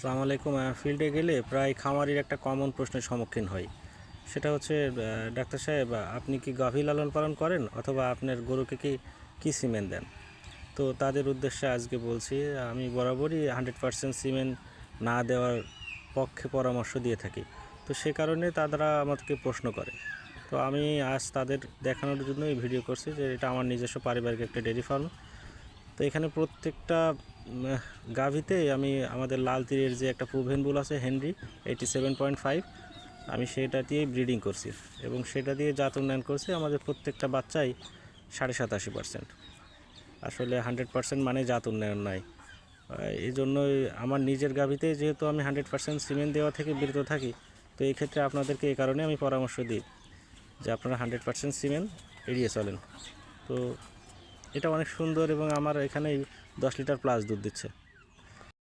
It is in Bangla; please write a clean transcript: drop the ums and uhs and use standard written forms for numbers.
আসসালামু আলাইকুম। ফিল্ডে গেলে প্রায় খামারির একটা কমন প্রশ্নের সম্মুখীন হই। সেটা হচ্ছে, ডাক্তার সাহেব, আপনি কি গাভী লালন পালন করেন অথবা আপনার গরুকে কি সিমেন্ট দেন? তো তাদের উদ্দেশ্যে আজকে বলছি, আমি বরাবরই 100% সিমেন্ট না দেওয়ার পক্ষে পরামর্শ দিয়ে থাকি। তো সে কারণে তারা আমাকে প্রশ্ন করে। তো আমি আজ তাদের দেখানোর জন্য এই ভিডিও করছি যে এটা আমার নিজস্ব পারিবারিক একটা ডেয়ারি ফার্ম। তো এখানে প্রত্যেকটা গাভীতে আমি আমাদের লাল তীরের যে একটা প্রুভেন বুল আছে, হেনরি 87.5, আমি সেটা দিয়েই ব্রিডিং করছি এবং সেটা দিয়ে জাত উন্নয়ন করছি। আমাদের প্রত্যেকটা বাচ্চাই 87%। আসলে 100% মানে জাত উন্নয়ন নয়। এই জন্যই আমার নিজের গাভীতে যেহেতু আমি 100% সিমেন্ট দেওয়া থেকে বিরত থাকি, তো এই ক্ষেত্রে আপনাদেরকে এই কারণে আমি পরামর্শ দিই যে আপনারা 100% সিমেন্ট এড়িয়ে চলেন। তো এটা অনেক সুন্দর এবং আমার এখানে 10 লিটার প্লাস দুধ দিচ্ছে।